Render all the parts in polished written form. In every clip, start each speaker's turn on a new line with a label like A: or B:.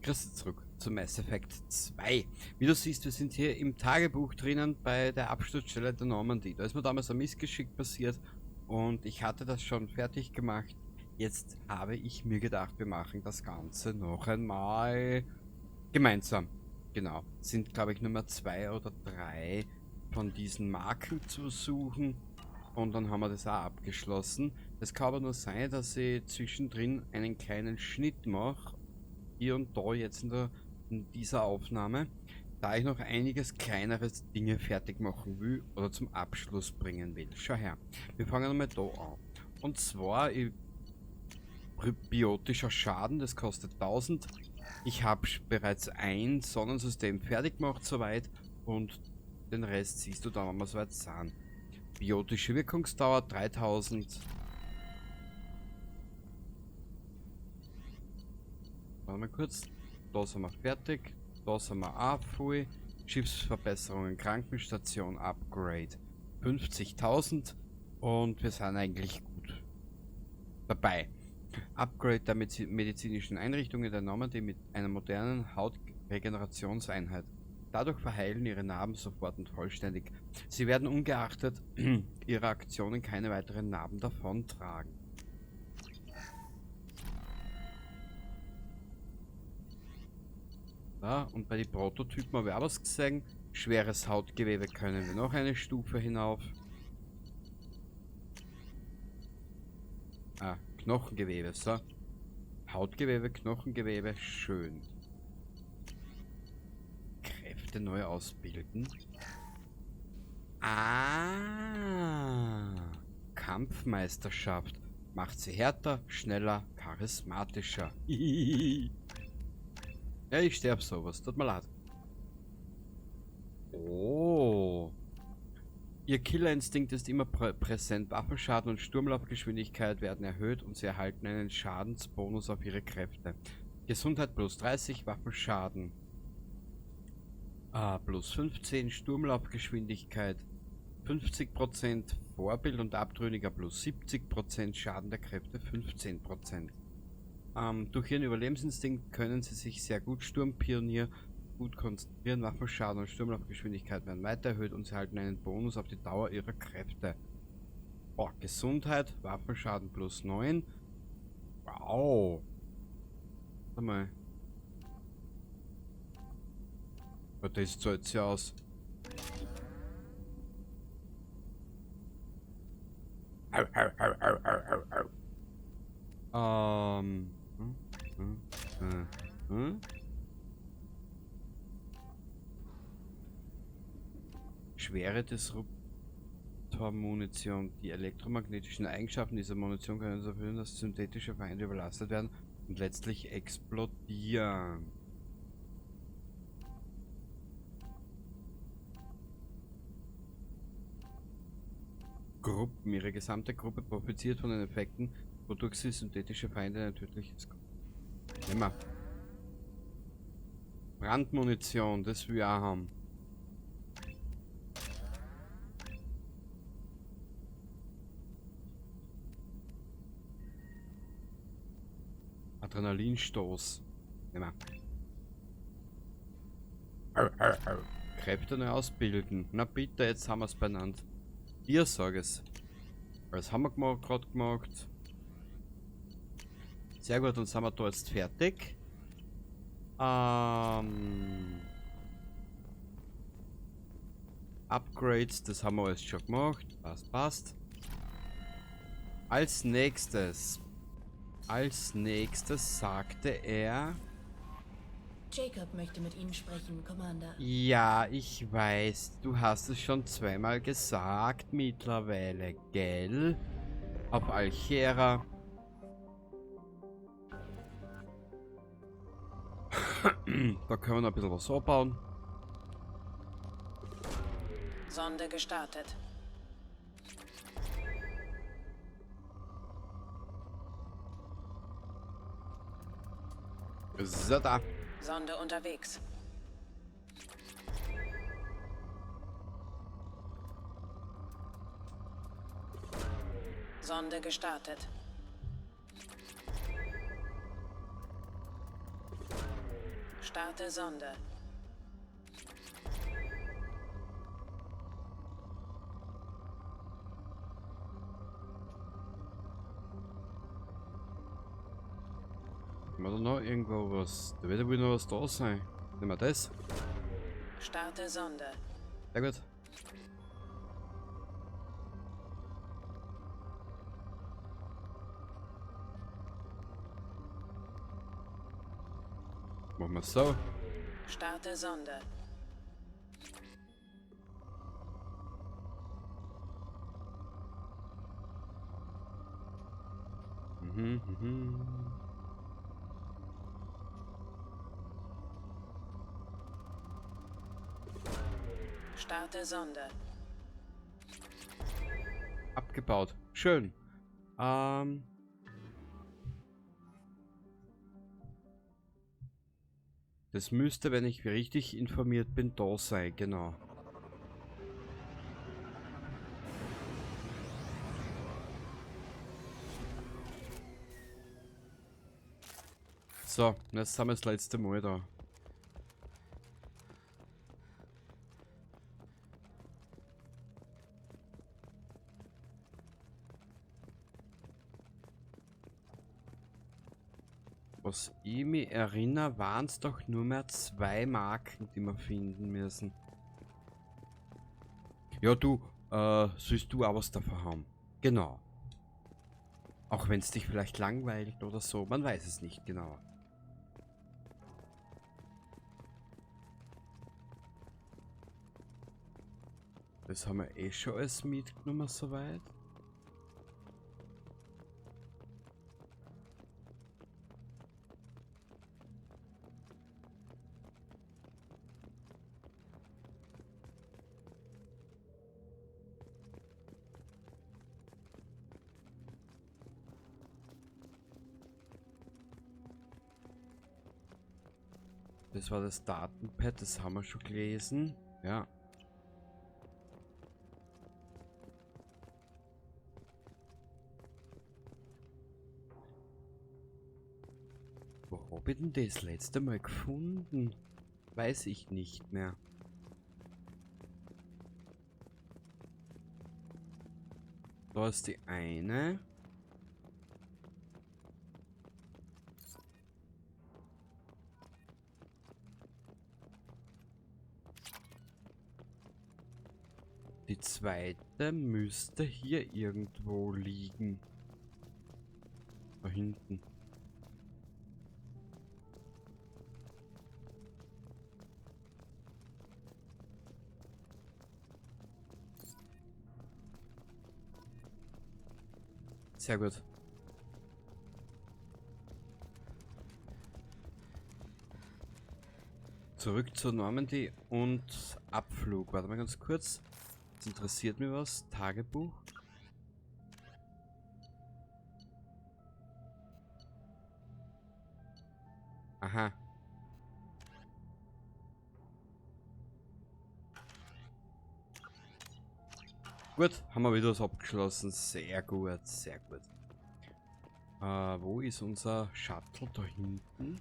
A: Grüß dich zurück zu Mass Effect 2. Wie du siehst, wir sind hier im Tagebuch drinnen bei der Absturzstelle der Normandie. Da ist mir damals ein Missgeschick passiert und ich hatte das schon fertig gemacht. Jetzt habe ich mir gedacht, wir machen das Ganze noch einmal gemeinsam. Genau. Sind, glaube ich, Nummer 2 oder 3 von diesen Marken zu suchen. Und dann haben wir das auch abgeschlossen. Es kann aber nur sein, dass ich zwischendrin einen kleinen Schnitt mache hier und da jetzt in dieser Aufnahme, da ich noch einiges kleineres Dinge fertig machen will oder zum Abschluss bringen will. Schau her, wir fangen einmal da an. Und zwar biotischer Schaden, das kostet 1000. Ich habe bereits ein Sonnensystem fertig gemacht soweit und den Rest siehst du dann, wenn wir soweit sind. Biotische Wirkungsdauer 3000. Warte mal kurz. Da sind wir fertig. Da sind wir auch voll. Schiffsverbesserungen, Krankenstation, Upgrade 50.000 und wir sind eigentlich gut dabei. Upgrade der medizinischen Einrichtungen der Normandie mit einer modernen Hautregenerationseinheit. Dadurch verheilen ihre Narben sofort und vollständig. Sie werden ungeachtet ihrer Aktionen keine weiteren Narben davontragen. Ja, und bei den Prototypen habe ich auch was gesehen. Schweres Hautgewebe können wir noch eine Stufe hinauf. Ah, Knochengewebe, so. Hautgewebe, Knochengewebe, schön. Kräfte neu ausbilden. Ah, Kampfmeisterschaft. Macht sie härter, schneller, charismatischer. Ja, ich sterbe sowas. Tut mir leid. Oh. Ihr Killerinstinkt ist immer präsent. Waffenschaden und Sturmlaufgeschwindigkeit werden erhöht und sie erhalten einen Schadensbonus auf ihre Kräfte. Gesundheit plus 30, Waffenschaden plus 15, Sturmlaufgeschwindigkeit 50%, Vorbild und Abtrünniger plus 70%, Schaden der Kräfte 15%. Durch ihren Überlebensinstinkt können sie sich sehr gut Sturmpionier gut konzentrieren. Waffenschaden und Sturmlaufgeschwindigkeit werden weiter erhöht und sie erhalten einen Bonus auf die Dauer ihrer Kräfte. Oh, Gesundheit, Waffenschaden plus 9. Wow. Warte mal. Das zahlt sich aus. Au, au, au, au, au, au. Schwere Disruptor-Munition. Die elektromagnetischen Eigenschaften dieser Munition können dazu führen, dass synthetische Feinde überlastet werden und letztlich explodieren. Gruppen. Ihre gesamte Gruppe profitiert von den Effekten, wodurch sie synthetische Feinde ein tödliches. Nehmen wir. Brandmunition, das will ich auch haben. Adrenalinstoß. Nehmen wir. Kräfte neu ausbilden. Na bitte, jetzt haben wir es benannt. Ihr sag es. Das haben wir gerade gemacht. Sehr gut, dann sind wir da jetzt fertig. Upgrades, das haben wir alles schon gemacht. Passt, passt. Als nächstes sagte er...
B: Jacob möchte mit Ihnen sprechen, Commander.
A: Ja, ich weiß, du hast es schon zweimal gesagt mittlerweile, gell? Auf Alchera. Da können wir noch ein bisschen was abbauen.
B: Sonde gestartet.
A: So, da.
B: Sonde unterwegs. Sonde gestartet.
C: Starte Sonde.
A: Haben wir da noch irgendwo was? Da wird ja wohl noch was da sein. Nehmen wir das.
C: Starte Sonde.
A: Sehr gut. Machen wir so.
C: Starte Sonde.
A: Mhm.
C: Starte Sonde.
A: Abgebaut. Schön. Das müsste, wenn ich richtig informiert bin, da sein, genau. So, jetzt sind wir das letzte Mal da. Was ich mich erinnere, waren es doch nur mehr 2 Marken, die wir finden müssen. Ja, du, sollst du auch was davon haben? Genau. Auch wenn es dich vielleicht langweilt oder so, man weiß es nicht genau. Das haben wir eh schon alles mitgenommen soweit. Das war das Datenpad, das haben wir schon gelesen. Ja. Wo habe ich denn das letzte Mal gefunden? Weiß ich nicht mehr. Da ist die eine. Die zweite müsste hier irgendwo liegen. Da hinten. Sehr gut. Zurück zur Normandy und Abflug. Warte mal ganz kurz. Jetzt interessiert mich was. Tagebuch. Aha. Gut, haben wir wieder was abgeschlossen. Sehr gut, sehr gut. Wo ist unser Shuttle da hinten?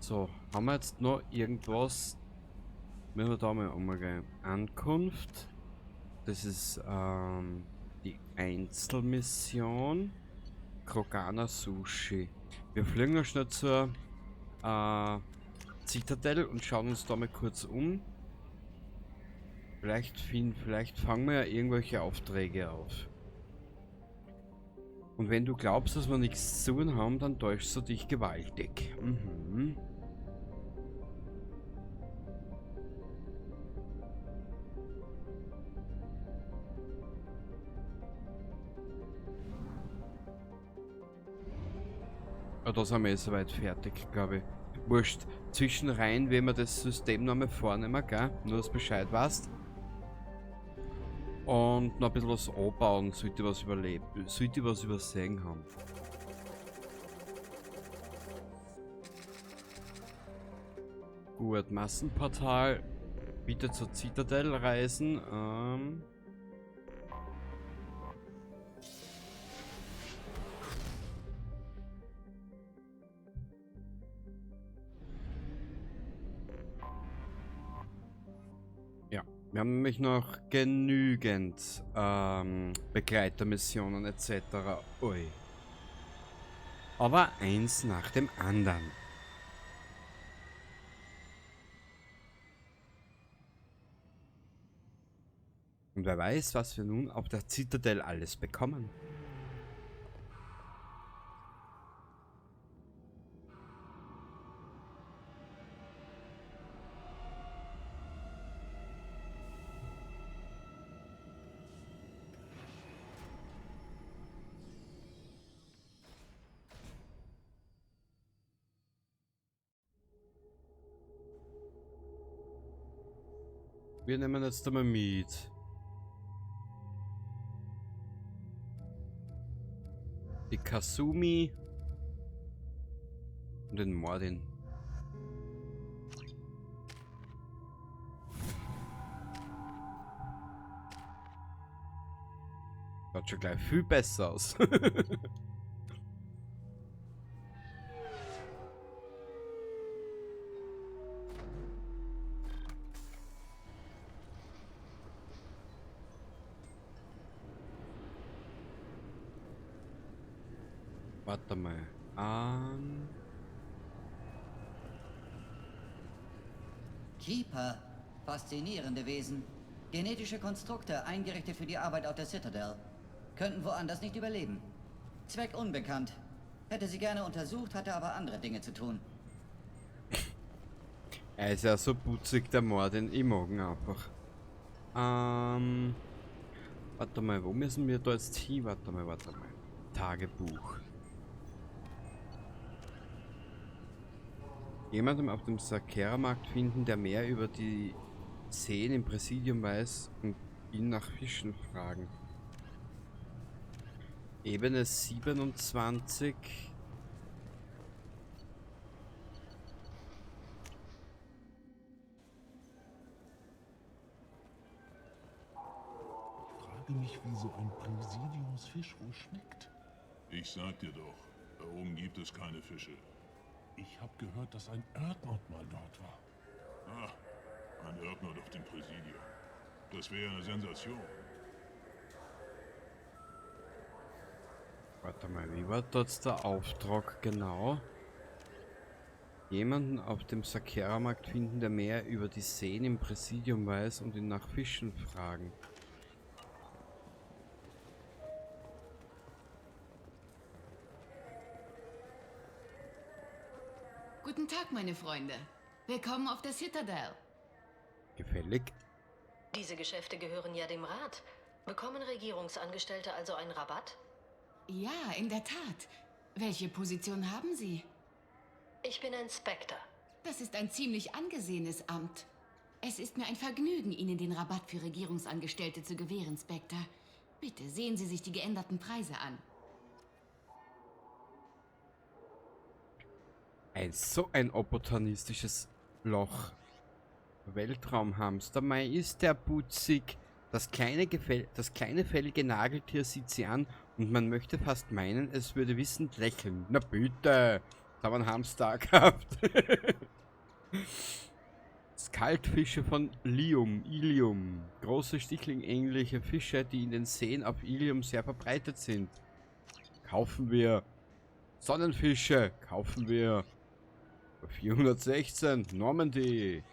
A: So, haben wir jetzt noch irgendwas? Müssen wir da mal umgehen. Ankunft. Das ist die Einzelmission. Krogana Sushi. Wir fliegen noch schnell zur Citadel und schauen uns da mal kurz um. Vielleicht fangen wir ja irgendwelche Aufträge auf. Und wenn du glaubst, dass wir nichts zu tun haben, dann täuschst du dich gewaltig. Mhm. Ja, da sind wir eh soweit fertig, glaube ich. Wurscht. Zwischenrein, wenn wir das System noch mal vornehmen, gell? Nur dass du Bescheid weißt. Und noch ein bisschen was anbauen, sollte was überleben, sollte was übersehen haben. Gut, Massenportal. Bitte zur Citadel reisen. Ja, wir haben nämlich noch genügend Begleitermissionen etc. Ui. Aber eins nach dem anderen. Und wer weiß, was wir nun auf der Citadel alles bekommen. Wir nehmen jetzt einmal mit. Die Kasumi und den Mordin. Schaut schon gleich viel besser aus. Warte mal.
D: Keeper. Faszinierende Wesen. Genetische Konstrukte, eingerichtet für die Arbeit auf der Citadel. Könnten woanders nicht überleben. Zweck unbekannt. Hätte sie gerne untersucht, hatte aber andere Dinge zu tun.
A: Er ist ja so putzig, der Mordin. Ich mag ihn einfach. Warte mal, wo müssen wir da jetzt hin? Warte mal. Tagebuch. Jemandem auf dem Sakera-Markt finden, der mehr über die Seen im Präsidium weiß und ihn nach Fischen fragen. Ebene 27.
E: Ich frage mich, wie so ein Präsidiumsfisch wohl schmeckt.
F: Ich sag dir doch, da oben gibt es keine Fische.
E: Ich habe gehört, dass ein Erdnot mal dort war.
F: Ah, ein Erdnot auf dem Präsidium. Das wäre eine Sensation.
A: Warte mal, wie war dort der Auftrag genau? Jemanden auf dem Sakera-Markt finden, der mehr über die Seen im Präsidium weiß und ihn nach Fischen fragen.
G: Guten Tag, meine Freunde. Willkommen auf der Citadel.
A: Gefällig?
B: Diese Geschäfte gehören ja dem Rat. Bekommen Regierungsangestellte also einen Rabatt?
G: Ja, in der Tat. Welche Position haben Sie?
B: Ich bin ein Spectre.
G: Das ist ein ziemlich angesehenes Amt. Es ist mir ein Vergnügen, Ihnen den Rabatt für Regierungsangestellte zu gewähren, Spectre. Bitte sehen Sie sich die geänderten Preise an.
A: So ein opportunistisches Loch. Weltraumhamster, mei ist der putzig. Das kleine fällige Nageltier sieht sie an und man möchte fast meinen, es würde wissend lächeln. Na bitte, da haben wir einen Hamster gehabt. Skaltfische von Ilium. Große stichling-ähnliche Fische, die in den Seen auf Ilium sehr verbreitet sind. Kaufen wir. Sonnenfische, kaufen wir. 416, Normandy.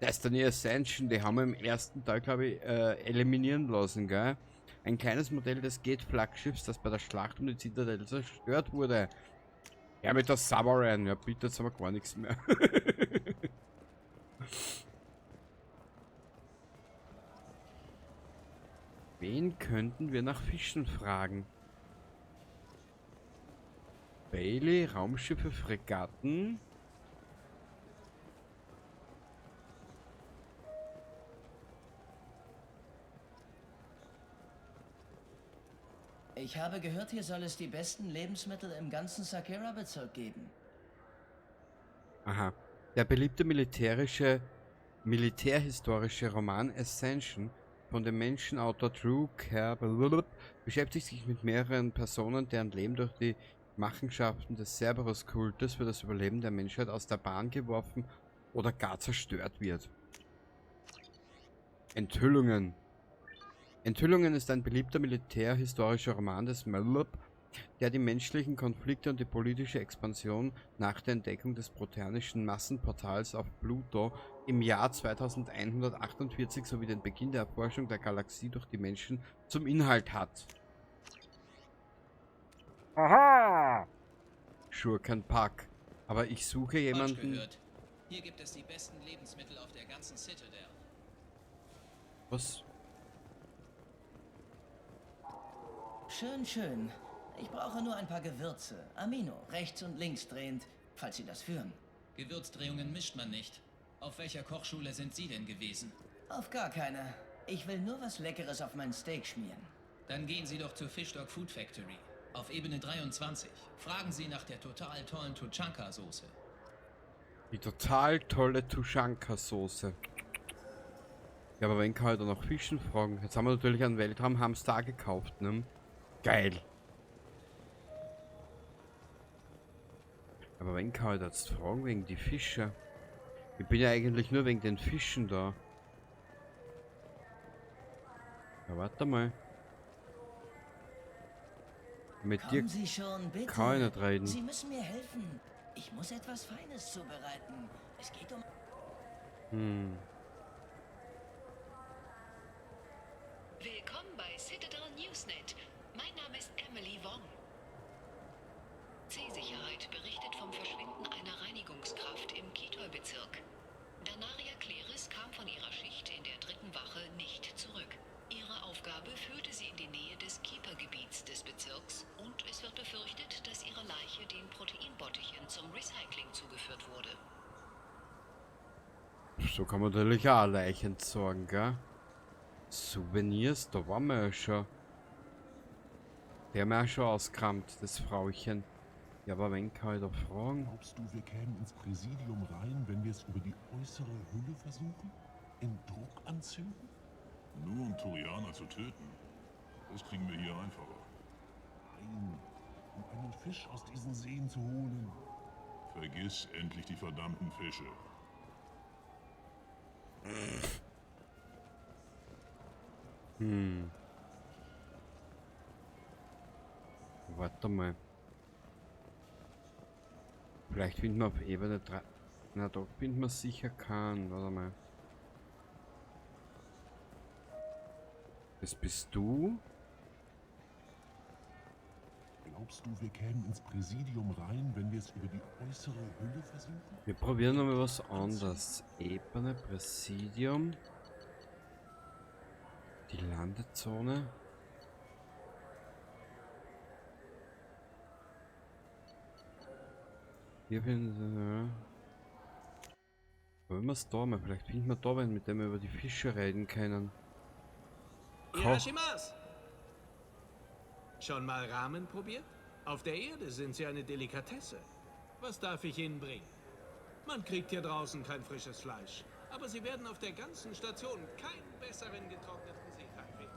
A: Destiny Ascension, die haben wir im ersten Teil, glaube ich, eliminieren lassen, gell? Ein kleines Modell des Gate-Flaggschiffs, das bei der Schlacht um die Citadel zerstört wurde. Ja, mit der Submarine. Ja, bitte, jetzt haben wir gar nichts mehr. Wen könnten wir nach Fischen fragen? Bailey, Raumschiffe, Fregatten.
H: Ich habe gehört, hier soll es die besten Lebensmittel im ganzen Sakura-Bezirk geben.
A: Aha. Der beliebte militärhistorische Roman Ascension von dem Menschenautor Drew Carroll beschäftigt sich mit mehreren Personen, deren Leben durch die Machenschaften des Cerberus-Kultes für das Überleben der Menschheit aus der Bahn geworfen oder gar zerstört wird. Enthüllungen. Enthüllungen ist ein beliebter militärhistorischer Roman des Mellop, der die menschlichen Konflikte und die politische Expansion nach der Entdeckung des proteanischen Massenportals auf Pluto im Jahr 2148 sowie den Beginn der Erforschung der Galaxie durch die Menschen zum Inhalt hat. Aha! Schurkenpack. Aber ich suche jemanden...
I: Hier gibt es die besten Lebensmittel auf der ganzen Citadel.
A: Was?
H: Schön, schön. Ich brauche nur ein paar Gewürze. Amino, rechts und links drehend, falls Sie das führen.
I: Gewürzdrehungen mischt man nicht. Auf welcher Kochschule sind Sie denn gewesen?
H: Auf gar keine. Ich will nur was Leckeres auf mein Steak schmieren.
I: Dann gehen Sie doch zur Fishdog Food Factory. Auf Ebene 23. Fragen Sie nach der total tollen Tuchanka-Soße.
A: Die total tolle Tuchanka-Soße. Ja, aber wenn kann halt auch noch Fischen fragen. Jetzt haben wir natürlich einen Weltraumhamster gekauft, ne? Geil. Aber wenn kann halt jetzt fragen wegen die Fische. Ich bin ja eigentlich nur wegen den Fischen da. Ja, warte mal. Mit dir
H: Kommen Sie schon, bitte.
A: kann ich nicht reden.
H: Sie müssen mir helfen. Ich muss etwas Feines zubereiten. Es geht um...
B: Willkommen bei Citadel Newsnet. Mein Name ist Emily Wong. C-Sicherheit berichtet vom Verschwinden einer Reinigungskraft im Kitoi-Bezirk. Danaria Kleris kam von ihrer Schicht in der 3. Wache nicht zurück. Ihre Aufgabe führte sie in die Nähe des Keeper-Gebiets des Bezirks und es wird befürchtet, dass ihre Leiche den Proteinbottichen zum Recycling zugeführt wurde.
A: So kann man natürlich auch Leichen entsorgen, gell? Souvenirs, da waren wir ja schon. Der haben wir auch schon ausgekramt, das Frauchen. Ja, aber wen kann ich da fragen?
E: Glaubst du, wir kämen ins Präsidium rein, wenn wir es über die äußere Hülle versuchen? In Druckanzügen?
F: Nur um Turianer zu töten. Das kriegen wir hier einfacher.
E: Nein, um einen Fisch aus diesen Seen zu holen.
F: Vergiss endlich die verdammten Fische.
A: Warte mal. Vielleicht finden wir auf Ebene 3. Na, da finden wir sicher keinen. Warte mal. Das bist du?
E: Glaubst du, wir kämen ins Präsidium rein, wenn wir es über die äußere Hülle versuchen?
A: Wir probieren nochmal was anderes. Ebene, Präsidium. Die Landezone. Hier finden wollen wir es da mal? Vielleicht finden wir da einen, mit dem wir über die Fische reden können.
J: Irashimas! Schon mal Ramen probiert? Auf der Erde sind sie eine Delikatesse. Was darf ich Ihnen bringen? Man kriegt hier draußen kein frisches Fleisch. Aber Sie werden auf der ganzen Station keinen besseren getrockneten Seetang finden.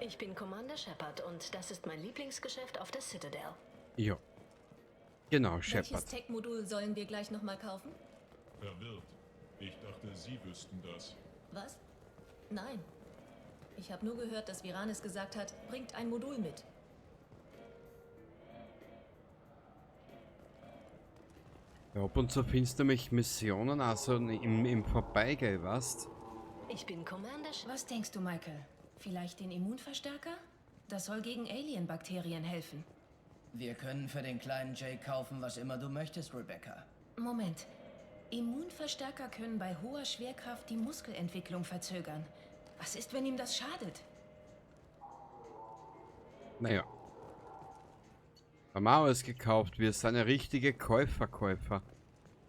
B: Ich bin Commander Shepard und das ist mein Lieblingsgeschäft auf der Citadel.
A: Ja. Genau,
K: Welches
A: Shepard.
K: Tech-Modul sollen wir gleich nochmal kaufen?
F: Verwirrt. Ich dachte, Sie wüssten das.
K: Was? Nein. Ich habe nur gehört, dass Viranis gesagt hat, bringt ein Modul mit.
A: Ja, ab und zu findest du mich Missionen, also im Vorbeigehen, weißt?
B: Ich bin Commander
K: Was denkst du, Michael? Vielleicht den Immunverstärker? Das soll gegen Alien-Bakterien helfen.
H: Wir können für den kleinen Jay kaufen, was immer du möchtest, Rebecca.
K: Moment. Immunverstärker können bei hoher Schwerkraft die Muskelentwicklung verzögern. Was ist, wenn ihm das schadet?
A: Naja. Haben wir alles gekauft. Wir sind ja richtige Käufer.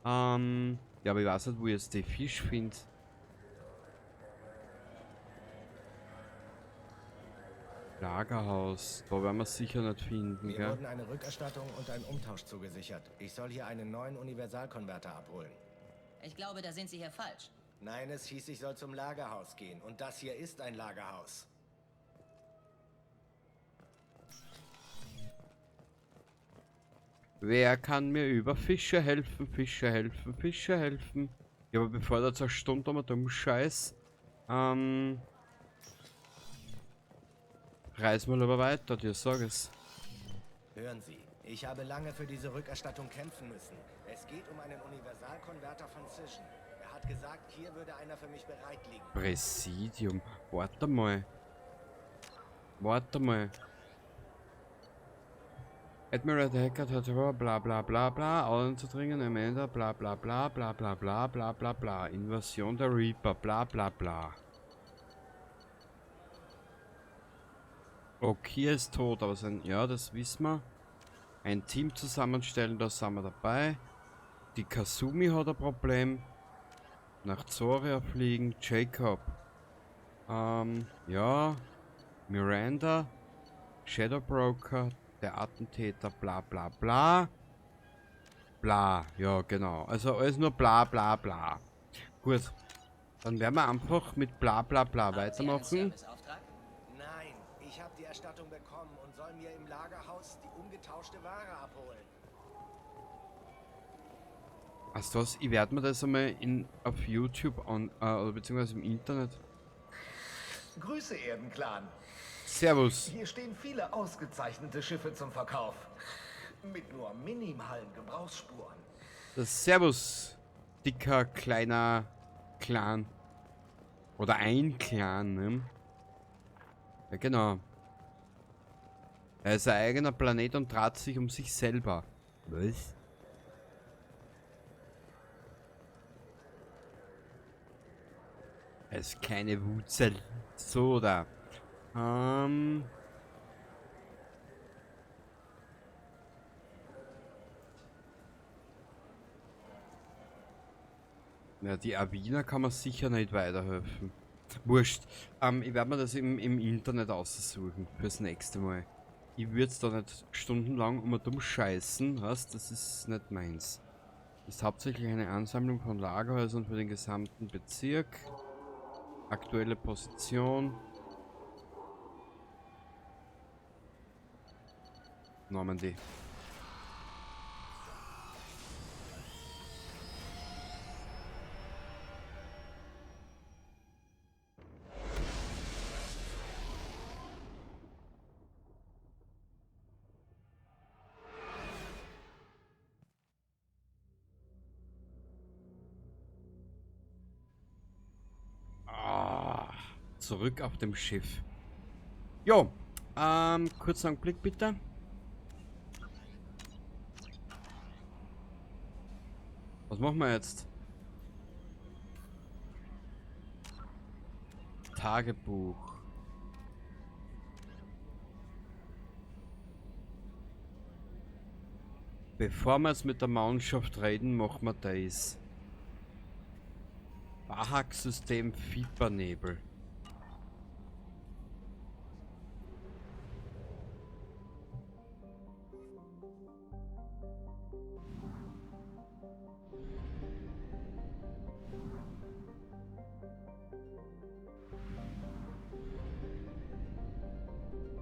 A: Ja, aber ich weiß nicht, wo ich jetzt den Fisch finde. Lagerhaus. Da werden wir sicher nicht finden,
L: Mir
A: gell?
L: wurden eine Rückerstattung und ein Umtausch zugesichert. Ich soll hier einen neuen Universalkonverter abholen.
H: Ich glaube, da sind Sie hier falsch.
L: Nein, es hieß, ich soll zum Lagerhaus gehen. Und das hier ist ein Lagerhaus.
A: Wer kann mir über Fische helfen? Fische helfen. Ja, aber bevor der zerstummt mit dem Scheiß, reiß mal lieber weiter, dir sag es.
L: Hören Sie, ich habe lange für diese Rückerstattung kämpfen müssen. Es geht um einen Universalkonverter von Cision. Er hat gesagt, hier würde einer für mich bereit liegen.
A: Präsidium, warte mal. Admiral Deckard hat bla bla bla bla, einzudringen, Amanda, bla bla bla bla bla bla bla bla bla, Invasion der Reaper, bla bla bla. Okay, ist tot, aber sein, ja, das wissen wir. Ein Team zusammenstellen, da sind wir dabei. Die Kasumi hat ein Problem. Nach Zoria fliegen, Jacob. Ja. Miranda. Shadow Broker. Der Attentäter, bla bla bla. Bla, ja genau. Also alles nur bla bla bla. Gut. Dann werden wir einfach mit bla bla bla weitermachen.
L: Nein, ich habe die Erstattung bekommen und soll mir im Lagerhaus die umgetauschte Ware abholen.
A: Also was, ich werde mir das einmal auf YouTube oder beziehungsweise im Internet.
M: Grüße, Erdenclan.
A: Servus.
M: Hier stehen viele ausgezeichnete Schiffe zum Verkauf. Mit nur minimalen Gebrauchsspuren.
A: Das Servus, dicker, kleiner Clan. Oder ein Clan, ne? Ja, genau. Er ist ein eigener Planet und trat sich um sich selber. Was? Er ist keine Wutzel. So, da. Ja, die Avina kann man sicher nicht weiterhelfen. Wurscht. Ich werde mir das im Internet aussuchen fürs nächste Mal. Ich würde es da nicht stundenlang dumm scheißen, was? Das ist nicht meins. Ist hauptsächlich eine Ansammlung von Lagerhäusern für den gesamten Bezirk. Aktuelle Position. Normandy. Zurück auf dem Schiff. Jo, kurzer Blick bitte. Was machen wir jetzt? Tagebuch. Bevor wir jetzt mit der Mannschaft reden, machen wir das. Bahak-System Viepernebel.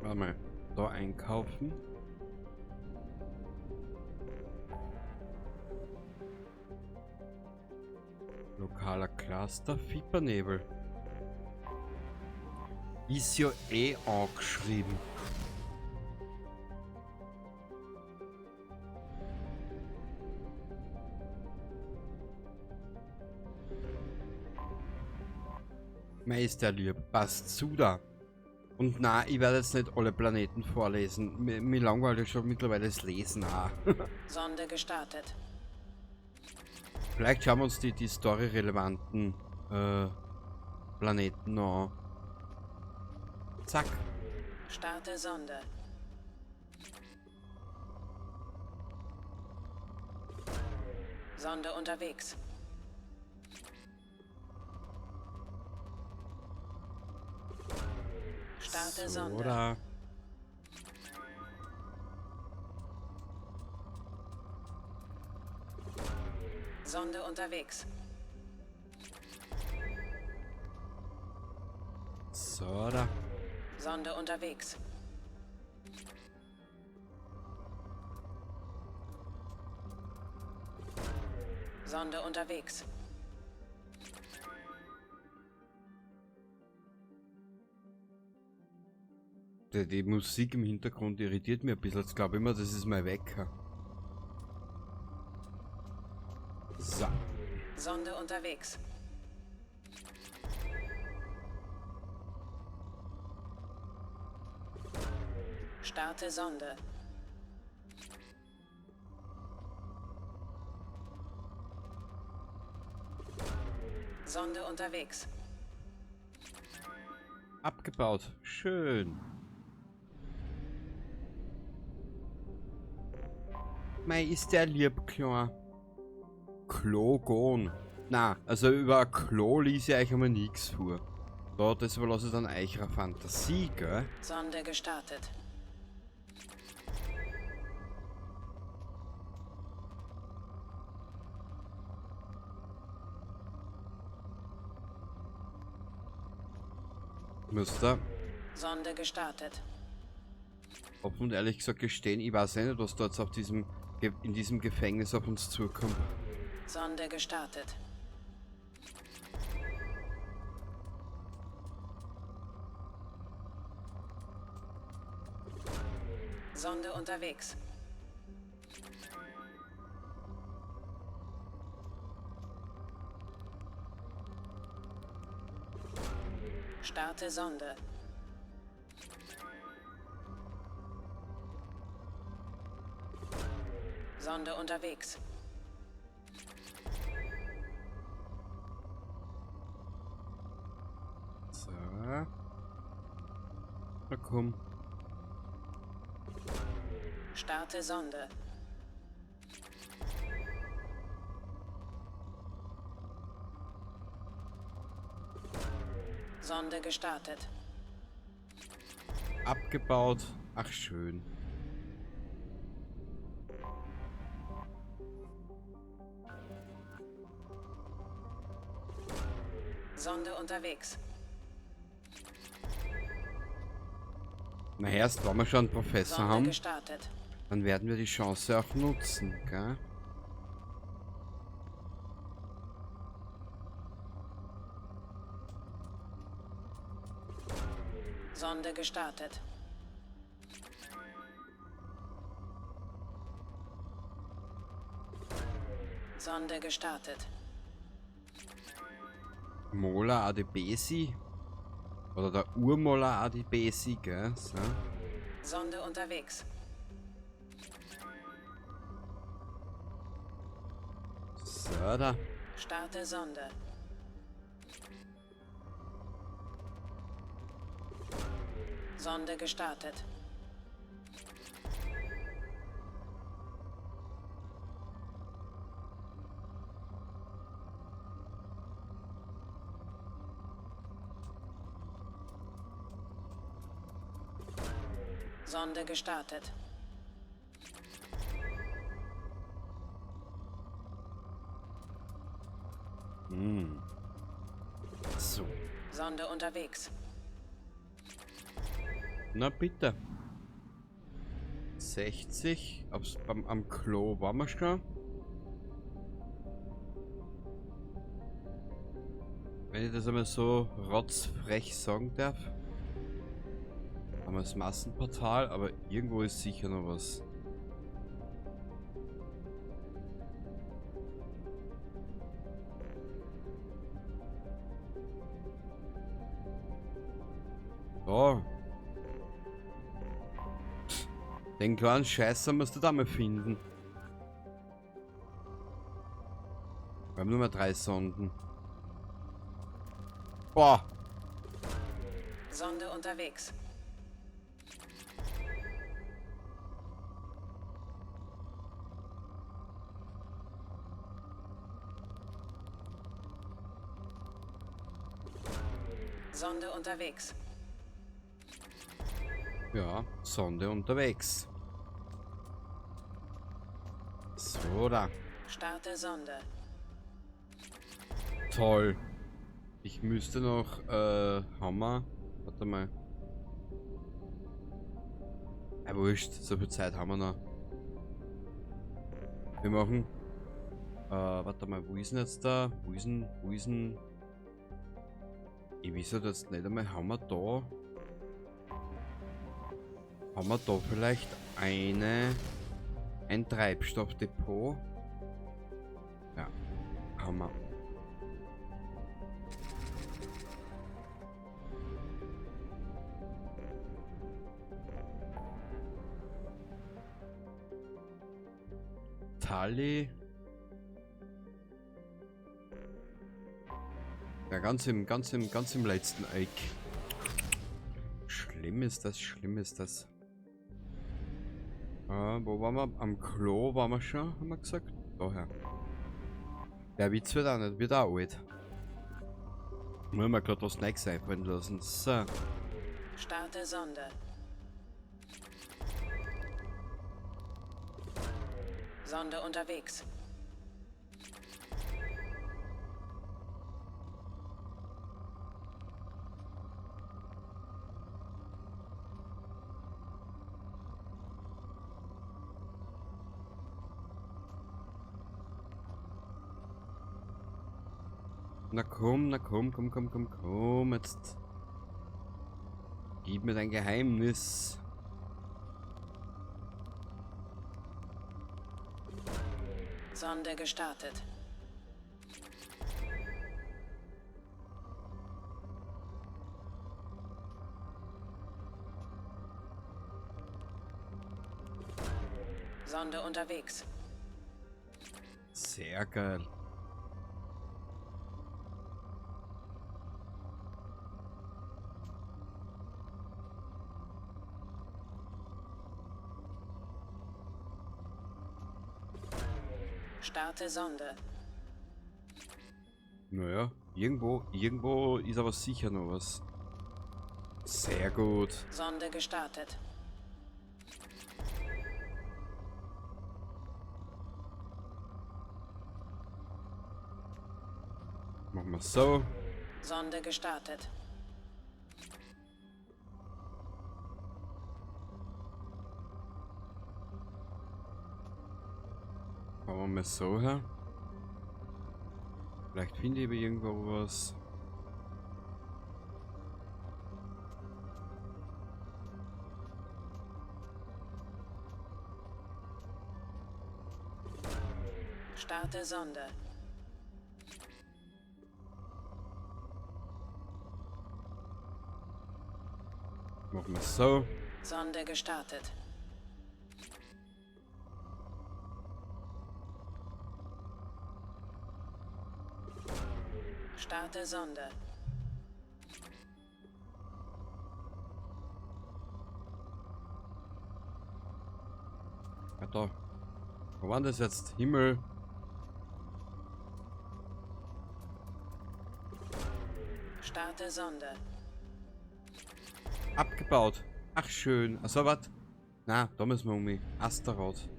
A: Warte mal, da einkaufen. Lokaler Cluster, Viepernebel. Ist ja eh angeschrieben. Meister lieb, passt zu da. Und na, ich werde jetzt nicht alle Planeten vorlesen. Mir langweilt ja schon mittlerweile das Lesen auch.
C: Sonde gestartet.
A: Vielleicht schauen wir uns die storyrelevanten Planeten noch an. Zack.
C: Starte Sonde. Sonde unterwegs. Starte Sonde.
A: Oder
C: Sonde unterwegs.
A: so da.
C: Sonde unterwegs. Sonde unterwegs.
A: Die Musik im Hintergrund irritiert mich ein bisschen. Jetzt glaube ich immer, das ist mein Wecker. So.
C: Sonde unterwegs. Starte Sonde. Sonde unterwegs.
A: Abgebaut. Schön. Mei, ist der lieb, klar. Klogon. Na, also über Klo ließ ich euch einmal nichts vor. Da, das überlasse ich dann eurer Fantasie, gell?
C: Sonde gestartet.
A: Müsste
C: Sonde gestartet.
A: offen und ehrlich gesagt gestehen, ich weiß nicht, was dort auf in diesem Gefängnis auf uns zukommt.
C: Sonde gestartet. Sonde unterwegs. Starte Sonde. Sonde unterwegs.
A: So. Na komm.
C: Starte Sonde. Sonde gestartet.
A: Abgebaut. Ach schön.
C: Sonde unterwegs.
A: Na erst, wenn wir schon einen Professor
C: Sonde
A: haben,
C: gestartet.
A: dann werden wir die Chance auch nutzen, gell?
C: Sonde gestartet. Sonde gestartet.
A: Mola Adebesi. Oder der Urmola Adebesi, gell? So.
C: Sonde unterwegs.
A: So, da.
C: Starte Sonde. Sonde gestartet. Sonde gestartet.
A: So.
C: Sonde unterwegs.
A: Na bitte. 60. Am Klo waren wir schon. Wenn ich das einmal so rotzfrech sagen darf. Haben wir das Massenportal, aber irgendwo ist sicher noch was. Oh. Den kleinen Scheißer musst du da mal finden. Wir haben nur mehr 3 Sonden. Boah.
C: Sonde unterwegs. Sonde unterwegs.
A: Ja, Sonde unterwegs. So, da.
C: Starte Sonde.
A: Toll. Ich müsste noch, Hammer. Warte mal. Ja, wurscht. So viel Zeit haben wir noch. Wir machen. Warte mal, wo ist denn jetzt da? Wo ist denn? Ich weiß jetzt nicht einmal, haben wir da vielleicht ein Treibstoffdepot? Ja, haben wir. Tali. Ja, ganz im letzten Eck. Schlimm ist das. Wo waren wir? Am Klo waren wir schon, haben wir gesagt. Daher. Der Witz wird auch nicht, wird auch alt. Muss mir gerade was Neues einfallen lassen. So.
C: Starte Sonde. Sonde unterwegs.
A: Na komm, jetzt. Gib mir dein Geheimnis.
C: Sonde gestartet. Sonde unterwegs.
A: Sehr geil.
C: Starte Sonde.
A: Naja, irgendwo ist aber sicher noch was. Sehr gut.
C: Sonde gestartet.
A: Machen wir so.
C: Sonde gestartet.
A: Machen wir mal so her. Vielleicht finde ich irgendwo was.
C: Starte Sonde.
A: Machen wir so.
C: Sonde gestartet. Starte Sonde.
A: Ja, da. Wo war das jetzt? Himmel.
C: Starte Sonde.
A: Abgebaut. Ach schön. Also was? Na, da müssen wir um. Asteroid.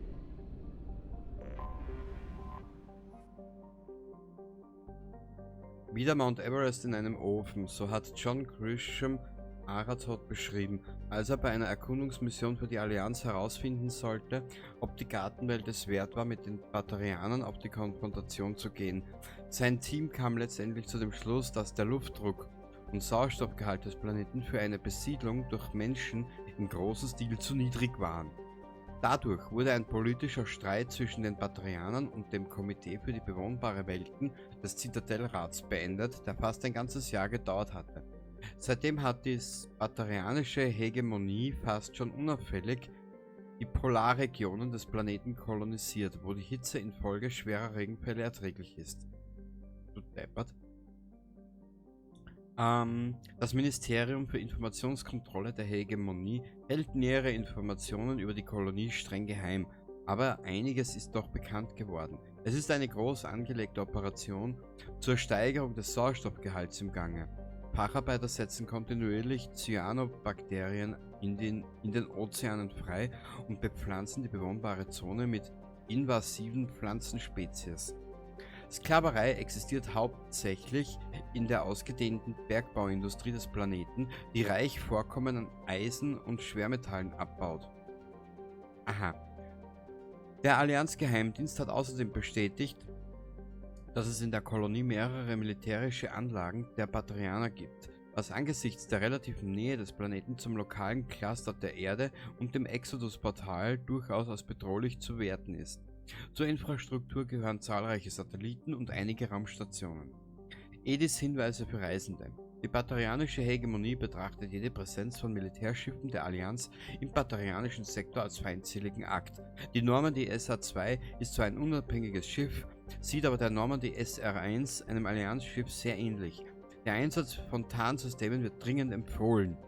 A: Wieder Mount Everest in einem Ofen, so hat John Grisham Arathot beschrieben, als er bei einer Erkundungsmission für die Allianz herausfinden sollte, ob die Gartenwelt es wert war, mit den Batarianern auf die Konfrontation zu gehen. Sein Team kam letztendlich zu dem Schluss, dass der Luftdruck und Sauerstoffgehalt des Planeten für eine Besiedlung durch Menschen im großen Stil zu niedrig waren. Dadurch wurde ein politischer Streit zwischen den Batarianern und dem Komitee für die bewohnbare Welten des Zitadellrats beendet, der fast ein ganzes Jahr gedauert hatte. Seitdem hat die batarianische Hegemonie fast schon unauffällig die Polarregionen des Planeten kolonisiert, wo die Hitze infolge schwerer Regenfälle erträglich ist. Du deppert. Das Ministerium für Informationskontrolle der Hegemonie hält nähere Informationen über die Kolonie streng geheim, aber einiges ist doch bekannt geworden. Es ist eine groß angelegte Operation zur Steigerung des Sauerstoffgehalts im Gange. Facharbeiter setzen kontinuierlich Cyanobakterien in den Ozeanen frei und bepflanzen die bewohnbare Zone mit invasiven Pflanzenspezies. Sklaverei existiert hauptsächlich in der ausgedehnten Bergbauindustrie des Planeten, die reich Vorkommen an Eisen und Schwermetallen abbaut. Aha. Der Allianz-Geheimdienst hat außerdem bestätigt, dass es in der Kolonie mehrere militärische Anlagen der Batarianer gibt, was angesichts der relativen Nähe des Planeten zum lokalen Cluster der Erde und dem Exodus-Portal durchaus als bedrohlich zu werten ist. Zur Infrastruktur gehören zahlreiche Satelliten und einige Raumstationen. Edis Hinweise für Reisende. Die batarianische Hegemonie betrachtet jede Präsenz von Militärschiffen der Allianz im batarianischen Sektor als feindseligen Akt. Die Normandy SA-2 ist zwar ein unabhängiges Schiff, sieht aber der Normandy SR-1, einem Allianzschiff, sehr ähnlich. Der Einsatz von Tarnsystemen wird dringend empfohlen.